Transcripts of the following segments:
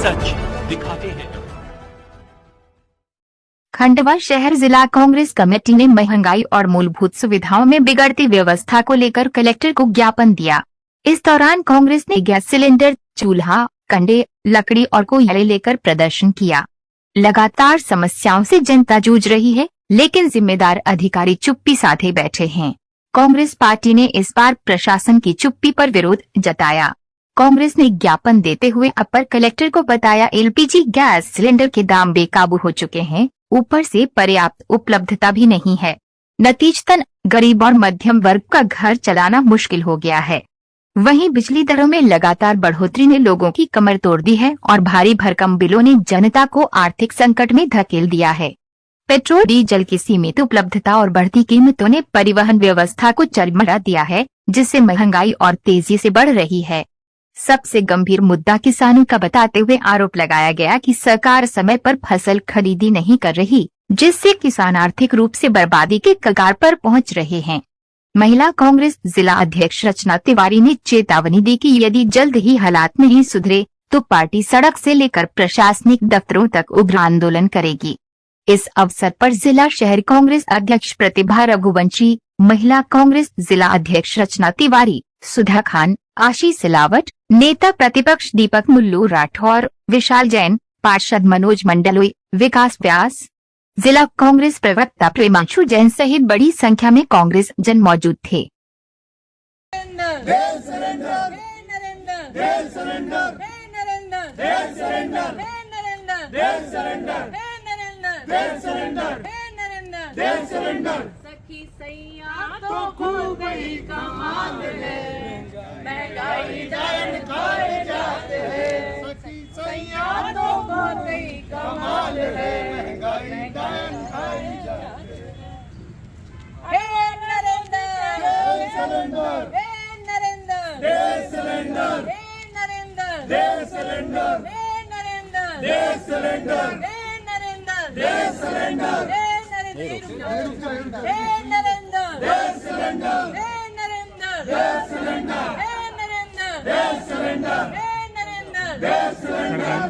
सच दिखाते हैं। खंडवा शहर जिला कांग्रेस कमेटी ने महंगाई और मूलभूत सुविधाओं में बिगड़ती व्यवस्था को लेकर कलेक्टर को ज्ञापन दिया। इस दौरान कांग्रेस ने गैस सिलेंडर, चूल्हा, कंडे, लकड़ी और कोयले लेकर प्रदर्शन किया। लगातार समस्याओं से जनता जूझ रही है, लेकिन जिम्मेदार अधिकारी चुप्पी साधे बैठे हैं। कांग्रेस पार्टी ने इस बार प्रशासन की चुप्पी पर विरोध जताया। कांग्रेस ने ज्ञापन देते हुए अपर कलेक्टर को बताया, एलपीजी गैस सिलेंडर के दाम बेकाबू हो चुके हैं, ऊपर से पर्याप्त उपलब्धता भी नहीं है। नतीजतन गरीब और मध्यम वर्ग का घर चलाना मुश्किल हो गया है। वहीं बिजली दरों में लगातार बढ़ोतरी ने लोगों की कमर तोड़ दी है और भारी भरकम बिलों ने जनता को आर्थिक संकट में धकेल दिया है। पेट्रोल डीजल की सीमित उपलब्धता और बढ़ती कीमतों ने परिवहन व्यवस्था को चरमरा दिया है, जिससे महंगाई और तेजी से बढ़ रही है। सबसे गंभीर मुद्दा किसानों का बताते हुए आरोप लगाया गया कि सरकार समय पर फसल खरीदी नहीं कर रही, जिससे किसान आर्थिक रूप से बर्बादी के कगार पर पहुंच रहे हैं। महिला कांग्रेस जिला अध्यक्ष रचना तिवारी ने चेतावनी दी कि यदि जल्द ही हालात नहीं सुधरे तो पार्टी सड़क से लेकर प्रशासनिक दफ्तरों तक उग्र आंदोलन करेगी। इस अवसर पर जिला शहर कांग्रेस अध्यक्ष प्रतिभा रघुवंशी, महिला कांग्रेस जिला अध्यक्ष रचना तिवारी, सुधा खान, आशीष सिलावट, नेता प्रतिपक्ष दीपक मुल्लू राठौर, विशाल जैन, पार्षद मनोज मंडलोई, विकास व्यास, जिला कांग्रेस प्रवक्ता प्रेमांशु जैन सहित बड़ी संख्या में कांग्रेस जन मौजूद थे। सखी सैया तो खो गई कमाल है, महंगाई जान खाए जाते हैं। सखी सैया तो खो गई कमाल है, महंगाई जान खाए जाते हैं। हे नरेंद्र, हे सिलेंडर, हे नरेंद्र, हे सिलेंडर, हे नरेंद्र, हे सिलेंडर, हे नरेंद्र, हे सिलेंडर, हे नरेंद्र, हे सिलेंडर, हे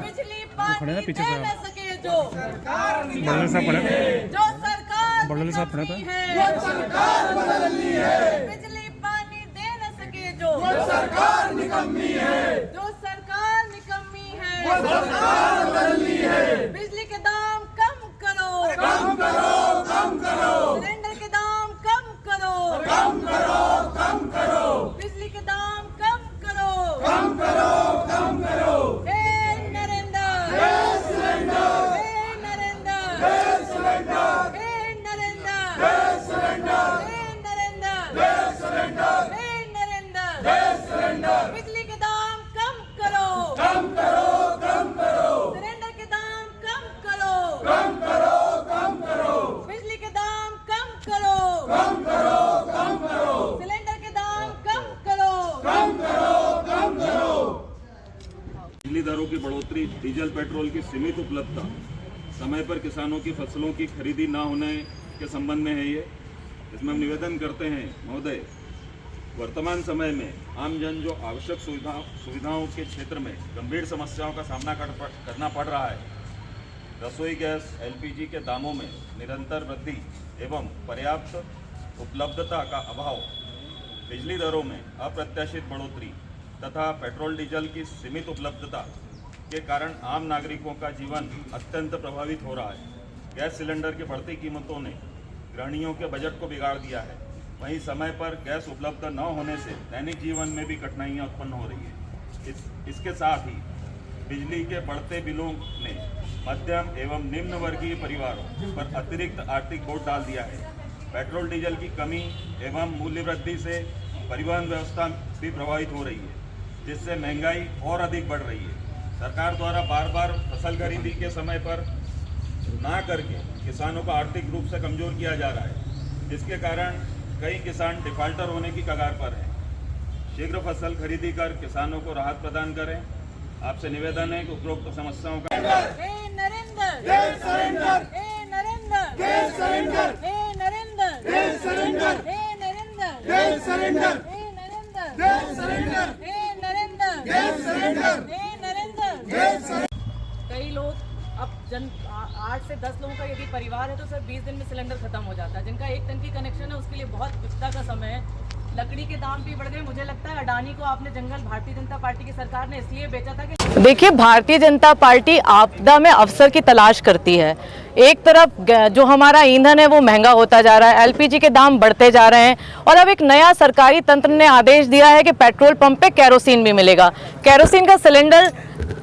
बिजली पानी दे न सके जो सरकार निकम्मी है, जो सरकार निकम्मी है, वो सरकार बदलनी है। बिजली पानी दे न सके जो सरकार निकम्मी है, जो सरकार निकम्मी है, वो सरकार बदलनी है। बिजली के दाम कम करो, कम करो, कम करो। सिलेंडर के दाम कम करो, कम करो, कम करो। बिजली के दाम कम करो, कम करो, कम करो। हे नरेंद्र, हे सिलेंडर, हे नरेंद्र, हे सिलेंडर, हे नरेंद्र, हे सिलेंडर, हे नरेंद्र, हे सिलेंडर, हे नरेंद्र, हे सिलेंडर। बिजली के दाम कम करो, कम करो, कम करो। सिलेंडर के दाम कम करो, कम करो, कम करो। बिजली के दाम कम करो, कम करो, कम करो। सिलेंडर के दाम कम करो, कम करो, कम करो। बिजली दरों की बढ़ोतरी, डीजल पेट्रोल की सीमित उपलब्धता, समय पर किसानों की फसलों की खरीदी न होने के संबंध में है ये। इसमें हम निवेदन करते हैं महोदय, वर्तमान समय में आमजन जो आवश्यक सुविधाओं के क्षेत्र में गंभीर समस्याओं का सामना करना पड़ रहा है, रसोई गैस, एलपीजी के दामों में निरंतर वृद्धि एवं पर्याप्त उपलब्धता का अभाव, बिजली दरों में अप्रत्याशित बढ़ोतरी तथा पेट्रोल डीजल की सीमित उपलब्धता के कारण आम नागरिकों का जीवन अत्यंत प्रभावित हो रहा है। गैस सिलेंडर की बढ़ती कीमतों ने गृहिणियों के बजट को बिगाड़ दिया है। वहीं समय पर गैस उपलब्ध न होने से दैनिक जीवन में भी कठिनाइयां उत्पन्न हो रही है। इसके साथ ही बिजली के बढ़ते बिलों ने मध्यम एवं निम्न वर्गीय परिवारों पर अतिरिक्त आर्थिक बोझ डाल दिया है। पेट्रोल डीजल की कमी एवं मूल्य वृद्धि से परिवहन व्यवस्था भी प्रभावित हो रही है, जिससे महंगाई और अधिक बढ़ रही है। सरकार द्वारा बार बार फसल खरीदी के समय पर ना करके किसानों को आर्थिक रूप से कमजोर किया जा रहा है, जिसके कारण कई किसान डिफाल्टर होने की कगार पर हैं। शीघ्र फसल खरीदी कर किसानों को राहत प्रदान करें। आपसे निवेदन है कि उपरोक्त समस्याओं का 8 से 10 लोगों का यदि परिवार है तो सर 20 दिन में सिलेंडर खत्म हो जाता है। जिनका एक टंकी कनेक्शन है उसके लिए बहुत कुछता का समय है। लकड़ी के दाम भी बढ़ गए। मुझे लगता है अडानी को आपने जंगल भारतीय जनता पार्टी की सरकार ने इसलिए बेचा था कि देखिए, भारतीय जनता पार्टी आपदा में अवसर की तलाश करती है। एक तरफ जो हमारा ईंधन है वो महंगा होता जा रहा है, एलपीजी के दाम बढ़ते जा रहे हैं और अब एक नया सरकारी तंत्र ने आदेश दिया है कि पेट्रोल पंप पे केरोसिन भी मिलेगा। केरोसिन का सिलेंडर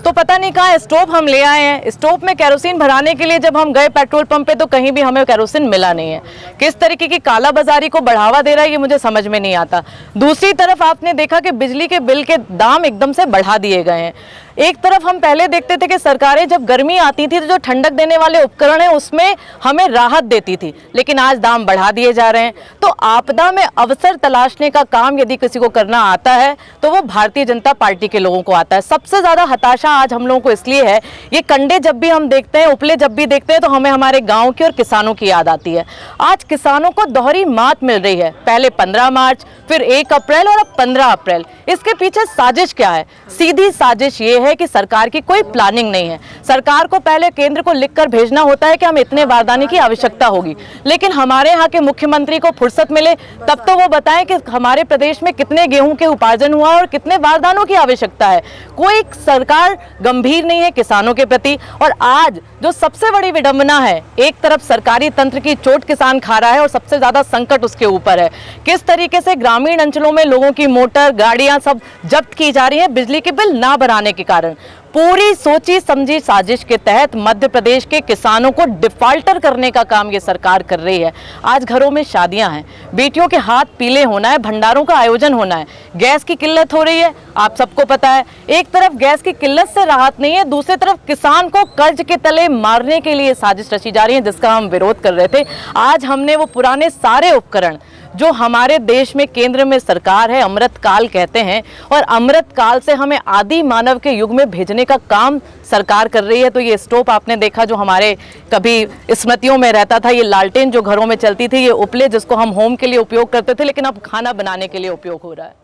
तो पता नहीं कहाँ, स्टोव हम ले आए हैं, स्टोव में केरोसिन भराने के लिए जब हम गए पेट्रोल पंप पे तो कहीं भी हमें केरोसिन मिला नहीं है। किस तरीके की कालाबाजारी को बढ़ावा दे रहा है ये मुझे समझ में नहीं आता। दूसरी तरफ आपने देखा कि बिजली के बिल के दाम एकदम से बढ़ा दिए गए हैं। एक तरफ हम पहले देखते थे कि सरकारें जब गर्मी आती थी तो जो ठंडक देने वाले उपकरण हैं उसमें हमें राहत देती थी, लेकिन आज दाम बढ़ा दिए जा रहे हैं। तो आपदा में अवसर तलाशने का काम यदि किसी को करना आता है तो वो भारतीय जनता पार्टी के लोगों को आता है। सबसे ज़्यादा हताशा आज हम लोगों को इसलिए है, ये कंडे जब भी हम देखते हैं, उपले जब भी देखते हैं तो हमें हमारे गाँव की और किसानों की याद आती है। आज किसानों को दोहरी मात मिल रही है, पहले 15 मार्च, फिर 1 अप्रैल और अब 15 अप्रैल। इसके पीछे साजिश क्या है? सीधी साजिश ये है कि सरकार की कोई प्लानिंग नहीं है। सरकार को पहले केंद्र को लिखकर भेजना होता है कि हमें इतने बारदाने की आवश्यकता होगी, लेकिन हमारे यहाँ के मुख्यमंत्री को फुर्सत मिले तब तो वो बताएं कि हमारे प्रदेश में कितने गेहूं के उपार्जन हुआ और कितने बारदानों की आवश्यकता है। कोई सरकार गंभीर नहीं है किसानों के प्रति। और आज जो सबसे बड़ी विडंबना है, एक तरफ सरकारी तंत्र की चोट किसान खा रहा है और सबसे ज्यादा संकट उसके ऊपर है। किस तरीके से ग्रामीण अंचलों में लोगों की मोटर, गाड़ियां सब जब्त की जा रही है बिजली के बिल ना भराने के कारण। पूरी सोची समझी साजिश के तहत मध्य प्रदेश के किसानों को डिफाल्टर करने का काम ये सरकार कर रही है। आज घरों में शादियां हैं, बेटियों के हाथ पीले होना है, भंडारों का आयोजन होना है, गैस की किल्लत हो रही है, आप सबको पता है। एक तरफ गैस की किल्लत से राहत नहीं है, दूसरी तरफ किसान को कर्ज के तले मारने के लिए साजिश रची जा रही है, जिसका हम विरोध कर रहे थे। आज हमने वो पुराने सारे उपकरण जो हमारे देश में केंद्र में सरकार है अमृत काल कहते हैं, और अमृत काल से हमें आदि मानव के युग में भेजने का काम सरकार कर रही है। तो ये स्टोव आपने देखा जो हमारे कभी स्मृतियों में रहता था, ये लालटेन जो घरों में चलती थी, ये उपले जिसको हम होम के लिए उपयोग करते थे, लेकिन अब खाना बनाने के लिए उपयोग हो रहा है।